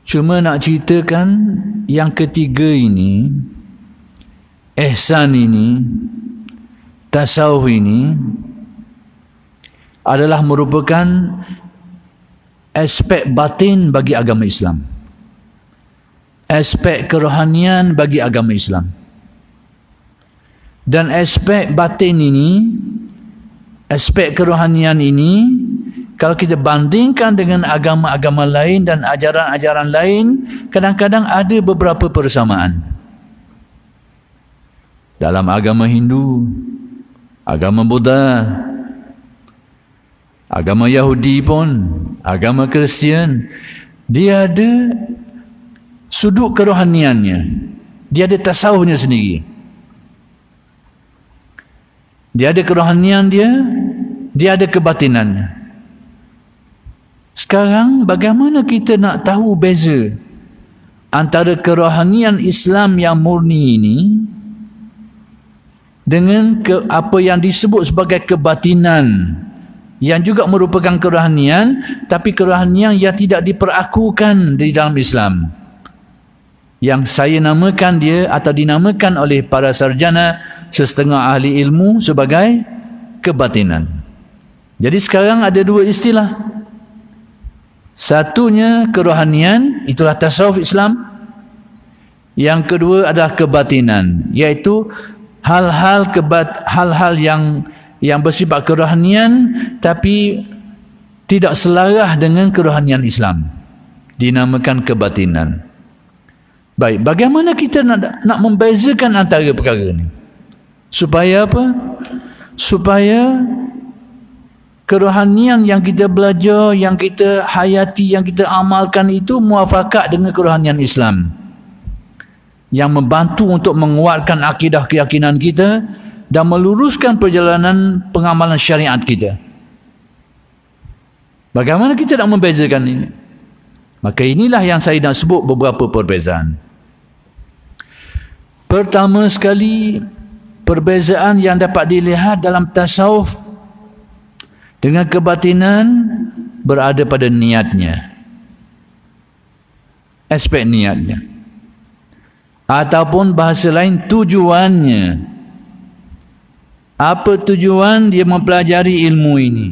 Cuma nak ceritakan yang ketiga ini, ihsan ini, tasawuf ini adalah merupakan aspek batin bagi agama Islam, aspek kerohanian bagi agama Islam. Dan aspek batin ini, aspek kerohanian ini, kalau kita bandingkan dengan agama-agama lain dan ajaran-ajaran lain, kadang-kadang ada beberapa persamaan. Dalam agama Hindu, agama Buddha, agama Yahudi pun, agama Kristian, dia ada sudut kerohaniannya. Dia ada tasawufnya sendiri. Dia ada kerohanian dia ada kebatinannya. Sekarang bagaimana kita nak tahu beza antara kerohanian Islam yang murni ini dengan apa yang disebut sebagai kebatinan, yang juga merupakan kerohanian, tapi kerohanian yang tidak diperakukan di dalam Islam, yang saya namakan dia atau dinamakan oleh para sarjana setengah ahli ilmu sebagai kebatinan. Jadi sekarang ada dua istilah. Satunya kerohanian, itulah tasawuf Islam. Yang kedua adalah kebatinan, iaitu hal-hal yang bersifat kerohanian tapi tidak selaras dengan kerohanian Islam, dinamakan kebatinan. Baik, bagaimana kita nak membezakan antara perkara ini? Supaya apa? Supaya kerohanian yang kita belajar, yang kita hayati, yang kita amalkan itu muafakat dengan kerohanian Islam, yang membantu untuk menguatkan akidah keyakinan kita dan meluruskan perjalanan pengamalan syariat kita. Bagaimana kita nak membezakan ini? Maka inilah yang saya nak sebut beberapa perbezaan. Pertama sekali, perbezaan yang dapat dilihat dalam tasawuf dengan kebatinan berada pada niatnya, aspek niatnya, ataupun bahasa lain tujuannya. Apa tujuan dia mempelajari ilmu ini?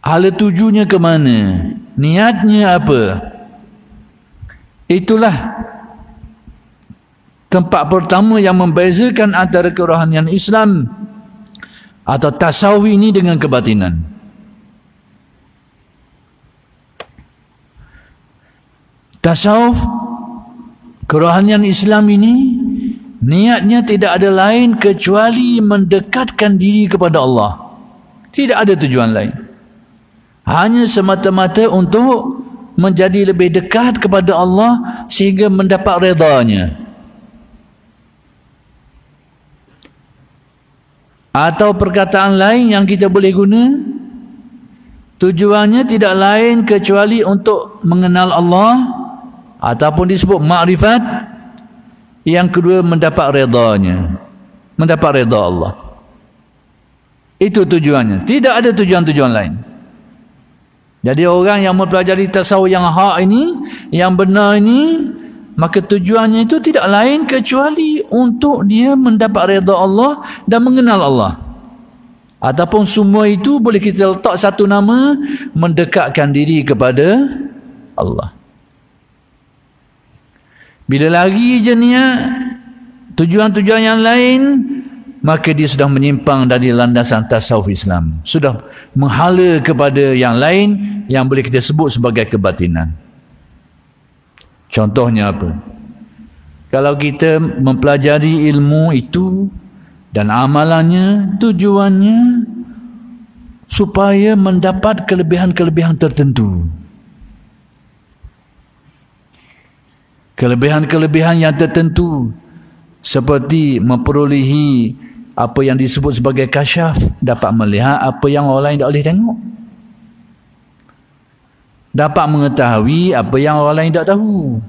Hala tujunya ke mana? Niatnya apa? Itulah tempat pertama yang membezakan antara kerohanian Islam atau tasawuf ini dengan kebatinan. Tasawuf, kerohanian Islam ini, niatnya tidak ada lain kecuali mendekatkan diri kepada Allah. Tidak ada tujuan lain. Hanya semata-mata untuk menjadi lebih dekat kepada Allah sehingga mendapat redanya. Atau perkataan lain yang kita boleh guna, tujuannya tidak lain kecuali untuk mengenal Allah, ataupun disebut makrifat. Yang kedua, mendapat redanya, mendapat reda Allah. Itu tujuannya. Tidak ada tujuan-tujuan lain. Jadi orang yang mempelajari tasawuf yang hak ini, yang benar ini, maka tujuannya itu tidak lain kecuali untuk dia mendapat redha Allah dan mengenal Allah. Ataupun semua itu boleh kita letak satu nama, mendekatkan diri kepada Allah. Bila lagi je niat tujuan-tujuan yang lain, maka dia sudah menyimpang dari landasan tasawuf Islam, sudah menghala kepada yang lain yang boleh kita sebut sebagai kebatinan. Contohnya apa? Kalau kita mempelajari ilmu itu dan amalannya, tujuannya supaya mendapat kelebihan-kelebihan tertentu. Kelebihan-kelebihan yang tertentu seperti memperolehi apa yang disebut sebagai kasyaf, dapat melihat apa yang orang lain tak boleh tengok. Dapat mengetahui apa yang orang lain tak tahu.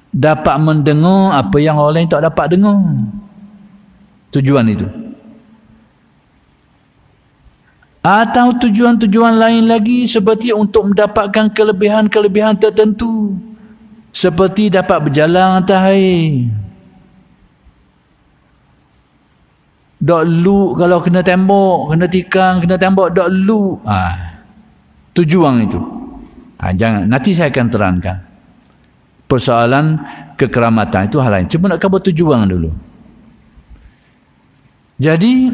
Dapat mendengar apa yang orang lain tak dapat dengar. Tujuan itu. atau tujuan-tujuan lain lagi seperti untuk mendapatkan kelebihan-kelebihan tertentu, seperti dapat berjalan atas air. Dok lu kalau kena tembok, kena tikang, kena tembok dok lu. Tujuan itu. Jangan, nanti saya akan terangkan. Persoalan kekeramatan itu hal lain. Cuma nak khabar tujuan dulu. Jadi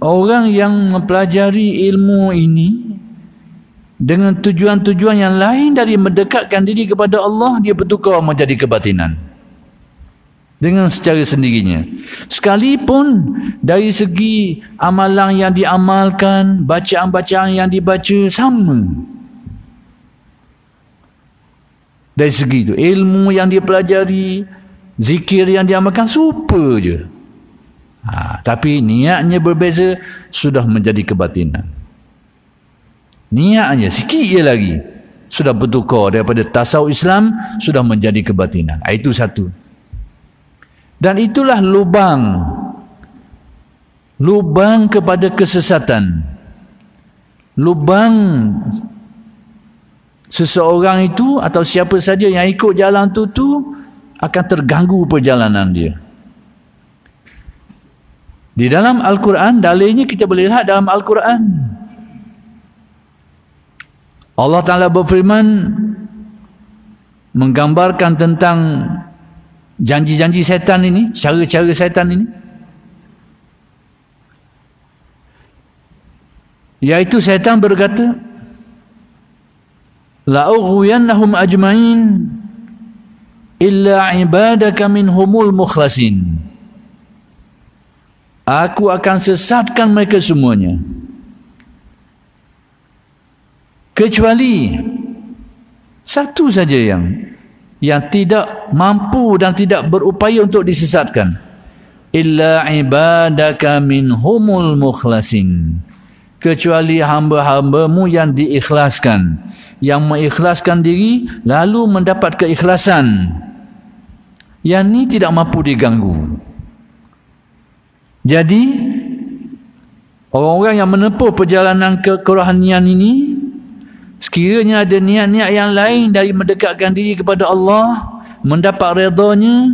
orang yang mempelajari ilmu ini dengan tujuan-tujuan yang lain dari mendekatkan diri kepada Allah, dia bertukar menjadi kebatinan dengan secara sendirinya. Sekalipun dari segi amalan yang diamalkan, bacaan-bacaan yang dibaca sama. Dari segi itu, ilmu yang dia pelajari, zikir yang diamalkan, super je. Tapi niatnya berbeza, sudah menjadi kebatinan. Niatnya sikit je lagi, sudah bertukar daripada tasawuf Islam, sudah menjadi kebatinan. Itu satu. Dan itulah lubang kepada kesesatan. Lubang seseorang itu atau siapa saja yang ikut jalan tu akan terganggu perjalanan dia. Di dalam Al-Quran, dalilnya kita boleh lihat dalam Al-Quran. Allah Ta'ala berfirman menggambarkan tentang janji-janji syaitan ini, cara-cara syaitan ini, iaitu syaitan berkata, la'ughwiyannahum ajma'in illa ibadaka minhumul mukhlasin. Aku akan sesatkan mereka semuanya, kecuali satu saja yang tidak mampu dan tidak berupaya untuk disesatkan. Illa ibadaka minhumul mukhlasin. Kecuali hamba-hambamu yang diikhlaskan, yang mengikhlaskan diri lalu mendapat keikhlasan. Yang ni tidak mampu diganggu. Jadi orang-orang yang menempuh perjalanan kerohanian ini, sekiranya ada niat-niat yang lain dari mendekatkan diri kepada Allah, mendapat redanya,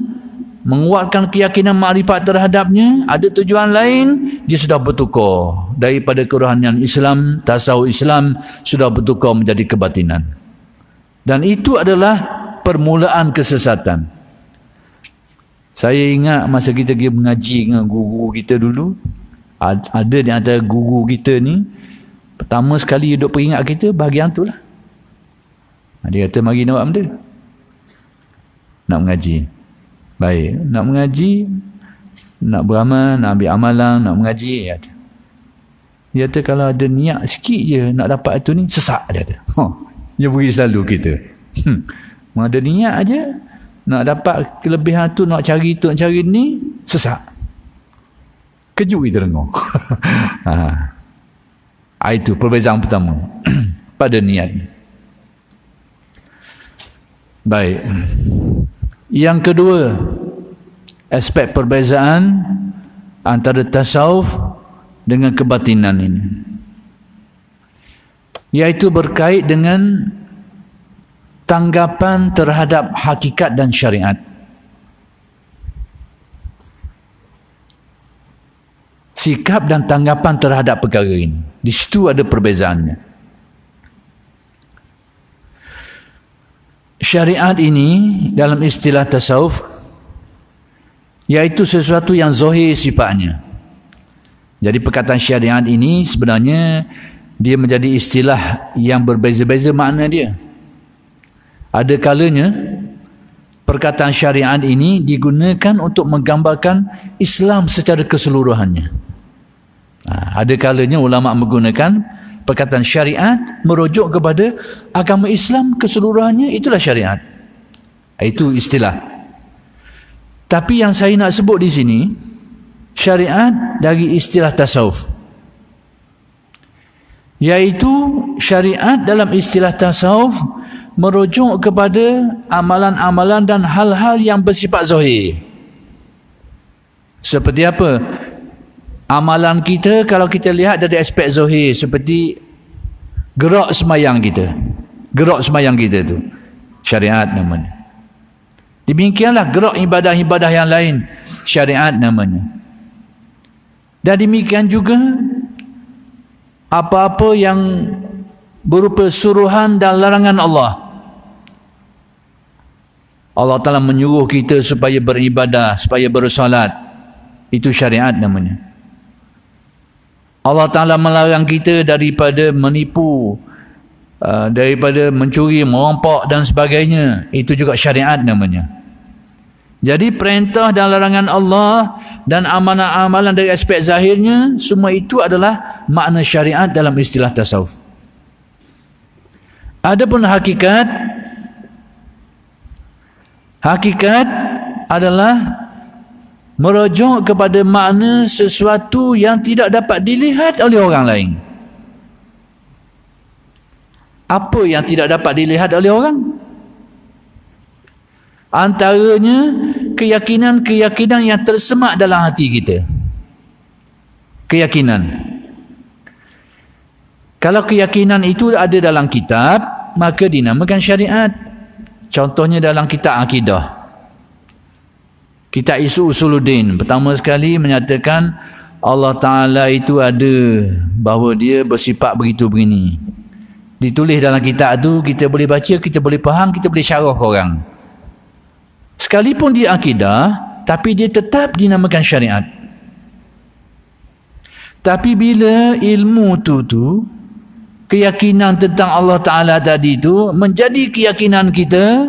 menguatkan keyakinan makrifat terhadapnya, ada tujuan lain, dia sudah bertukar daripada kerohanian Islam, tasawuf Islam, sudah bertukar menjadi kebatinan. Dan itu adalah permulaan kesesatan. Saya ingat masa kita pergi mengaji dengan guru kita dulu, ada di antara guru kita ni, pertama sekali dia duk peringat kita bahagian tu lah. Dia kata, mari nak buat benda. Nak mengaji. Baik, nak mengaji, nak beramal, nak ambil amalan, nak mengaji. Dia kata, kalau ada niat sikit je nak dapat itu ni, sesak dia kata. Dia beri selalu kita. Ada niat aja nak dapat kelebihan tu, nak cari tu, nak cari ni, sesak. Kejut kita dengar. Itu perbezaan pertama pada niat. Baik. Yang kedua, aspek perbezaan antara tasawuf dengan kebatinan ini, iaitu berkait dengan tanggapan terhadap hakikat dan syariat. Sikap dan tanggapan terhadap perkara ini, di situ ada perbezaannya. Syariat ini dalam istilah tasawuf iaitu sesuatu yang zahir sifatnya. Jadi perkataan syariat ini sebenarnya dia menjadi istilah yang berbeza-beza makna dia. Ada kalanya perkataan syariat ini digunakan untuk menggambarkan Islam secara keseluruhannya. Ada kalanya ulama menggunakan perkataan syariat merujuk kepada agama Islam keseluruhannya, itulah syariat. Itu istilah. Tapi yang saya nak sebut di sini, syariat dari istilah tasawuf, iaitu syariat dalam istilah tasawuf merujuk kepada amalan-amalan dan hal-hal yang bersifat zahir. Seperti apa? Amalan kita kalau kita lihat dari aspek zahir seperti gerak semayang kita. Gerak semayang kita tu syariat namanya. Demikianlah gerak ibadah-ibadah yang lain, syariat namanya. Dan demikian juga apa-apa yang berupa suruhan dan larangan Allah. Allah Ta'ala menyuruh kita supaya beribadah, supaya bersolat. Itu syariat namanya. Allah Ta'ala melarang kita daripada menipu, daripada mencuri, merampok dan sebagainya. Itu juga syariat namanya. Jadi perintah dan larangan Allah dan amalan-amalan dari aspek zahirnya, semua itu adalah makna syariat dalam istilah tasawuf. Adapun hakikat adalah merujuk kepada makna sesuatu yang tidak dapat dilihat oleh orang lain. Apa yang tidak dapat dilihat oleh orang? Antaranya keyakinan-keyakinan yang tersemak dalam hati kita. Keyakinan. Kalau keyakinan itu ada dalam kitab, maka dinamakan syariat. Contohnya dalam kitab akidah. Kitab Usuluddin pertama sekali menyatakan Allah Ta'ala itu ada, bahawa dia bersifat begitu begini. Ditulis dalam kitab tu, kita boleh baca, kita boleh faham, kita boleh syarah orang. Sekalipun dia akidah, tapi dia tetap dinamakan syariat. Tapi bila ilmu tu keyakinan tentang Allah Ta'ala tadi tu menjadi keyakinan kita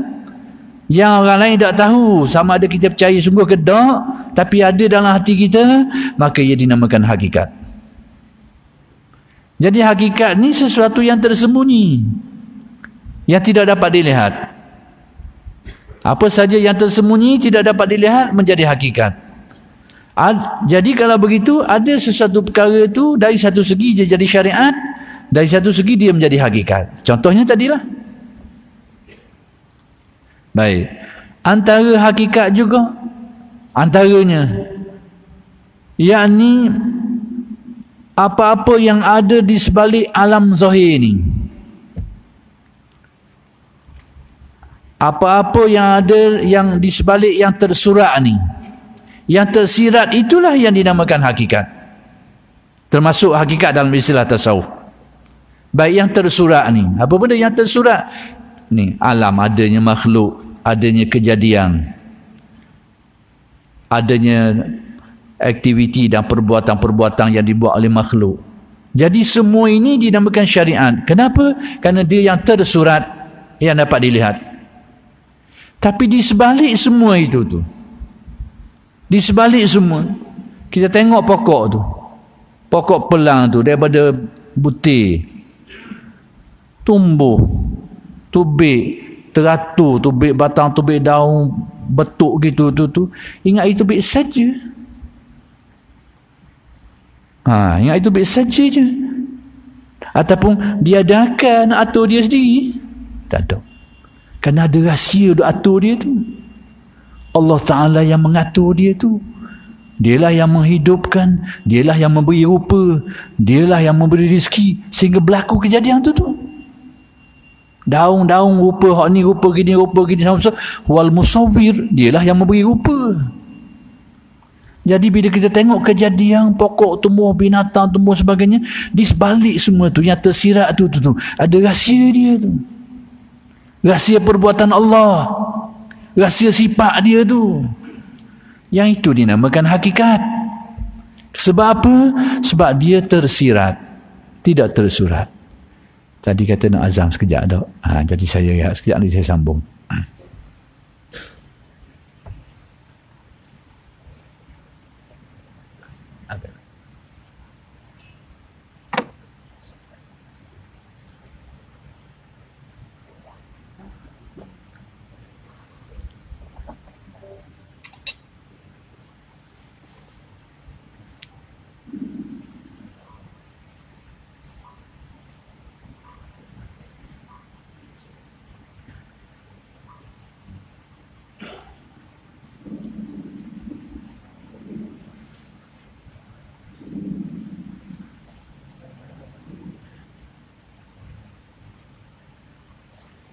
yang orang lain tak tahu sama ada kita percaya sungguh ke tak, tapi ada dalam hati kita, maka ia dinamakan hakikat. Jadi hakikat ni sesuatu yang tersembunyi, yang tidak dapat dilihat. Apa saja yang tersembunyi tidak dapat dilihat menjadi hakikat. Jadi kalau begitu, ada sesuatu perkara itu dari satu segi dia jadi syariat, dari satu segi dia menjadi hakikat. Contohnya tadilah. Baik. Antara hakikat juga, antaranya, yakni apa-apa yang ada di sebalik alam zahir ni. Apa-apa yang ada yang di sebalik yang tersurat ni, yang tersirat, itulah yang dinamakan hakikat. Termasuk hakikat dalam istilah tasawuf. Baik yang tersurat ni, apa benda yang tersurat ni? Alam, adanya makhluk, adanya kejadian, adanya aktiviti dan perbuatan-perbuatan yang dibuat oleh makhluk. Jadi semua ini dinamakan syariat. Kenapa? Kerana dia yang tersurat, yang dapat dilihat. Tapi di sebalik semua itu tu, di sebalik semua, kita tengok pokok tu, pokok pelang tu, daripada butir tumbuh, tubik, teratur, tubik batang, tubik daun, betuk gitu tu. Ingat itu tubik saja. Ingat itu tubik saja je. Ataupun diadakan atur dia sendiri? Tak ada. Kerana ada rahsia duk atur dia tu. Allah Ta'ala yang mengatur dia tu. Dialah yang menghidupkan, dialah yang memberi rupa, dialah yang memberi rezeki sehingga berlaku kejadian tu. Daun-daun rupa, hak ni rupa gini sama-sama. Wal musawwir, dialah yang memberi rupa. Jadi bila kita tengok kejadian pokok tumbuh, binatang tumbuh sebagainya, di sebalik semua tu yang tersirat tu ada rahsia dia tu. Rahsia perbuatan Allah, rahsia sifat dia tu. Yang itu dinamakan hakikat. Sebab apa? Sebab dia tersirat, tidak tersurat. Tadi kata nak azan sekejap dah. Jadi saya rehat sekejap ni, saya sambung.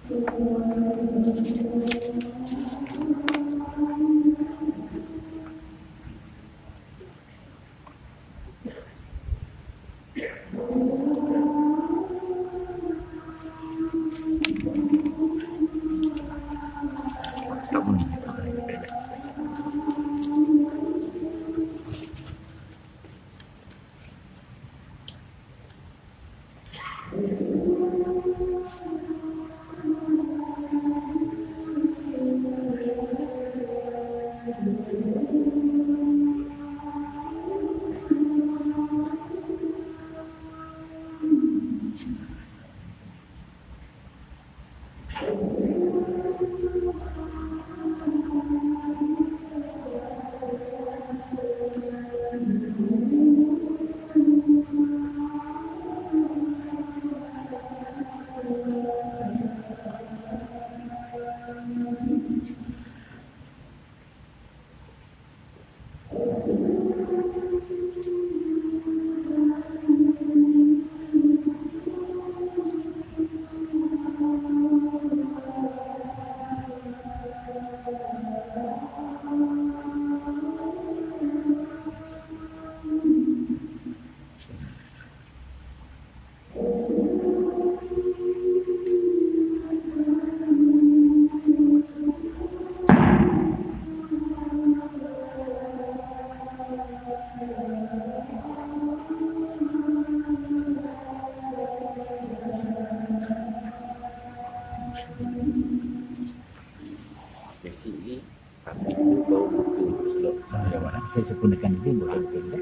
Tak bunyi. Sesi ni habis tu baru buka untuk slot. Saya sempurnakan dulu baru buka.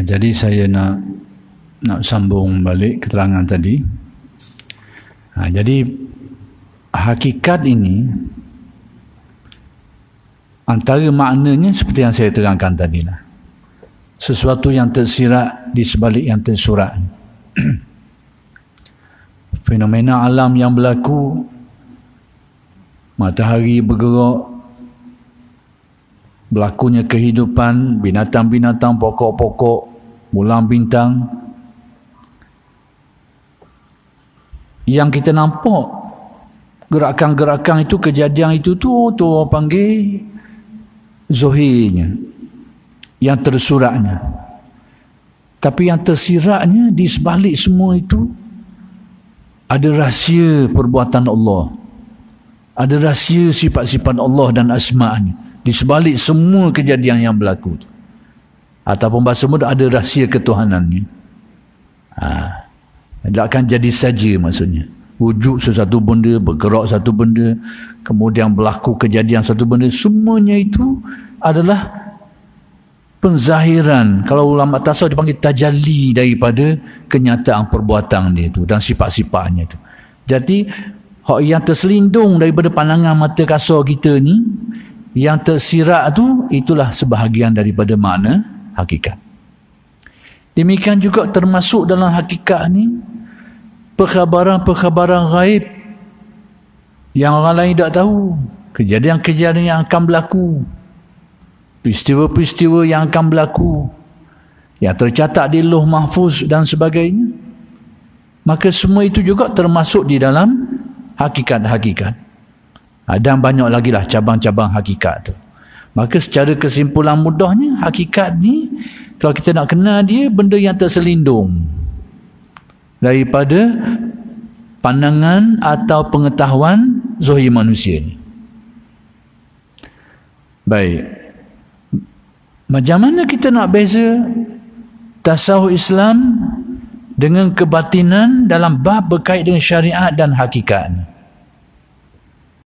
Jadi saya nak sambung balik keterangan tadi. Jadi hakikat ini antara maknanya seperti yang saya terangkan tadi lah. Sesuatu yang tersirat di sebalik yang tersurat. Fenomena alam yang berlaku, matahari bergerak, berlakunya kehidupan, binatang-binatang, pokok-pokok, bulan bintang. Yang kita nampak gerakan-gerakan itu, kejadian itu tu orang panggil zohirnya, yang tersuratnya. Tapi yang tersiratnya di sebalik semua itu ada rahsia perbuatan Allah, ada rahsia sifat-sifat Allah dan asma'nya di sebalik semua kejadian yang berlaku itu. Ataupun bahasa mudah, ada rahsia ketuhanannya. Tak akan jadi saja maksudnya. Wujud sesuatu benda, bergerak satu benda, kemudian berlaku kejadian satu benda, semuanya itu adalah penzahiran. Kalau ulama tasawuf dipanggil tajalli daripada kenyataan perbuatan dia itu dan sifat-sifatnya itu. Jadi hak yang terselindung daripada pandangan mata kasar kita ni, yang tersirat tu, itulah sebahagian daripada makna hakikat. Demikian juga termasuk dalam hakikat ni perkhabaran-perkhabaran gaib yang orang lain tak tahu, kejadian-kejadian yang akan berlaku, peristiwa-peristiwa yang akan berlaku, yang tercatat di Lauh Mahfuz dan sebagainya. Maka semua itu juga termasuk di dalam hakikat-hakikat. Dan banyak lagi lah cabang-cabang hakikat tu. Maka secara kesimpulan mudahnya, hakikat ni kalau kita nak kenal dia, benda yang terselindung daripada pandangan atau pengetahuan zahir manusia ni. Baik, macam mana kita nak beza tasawuf Islam dengan kebatinan dalam bab berkait dengan syariat dan hakikat ni?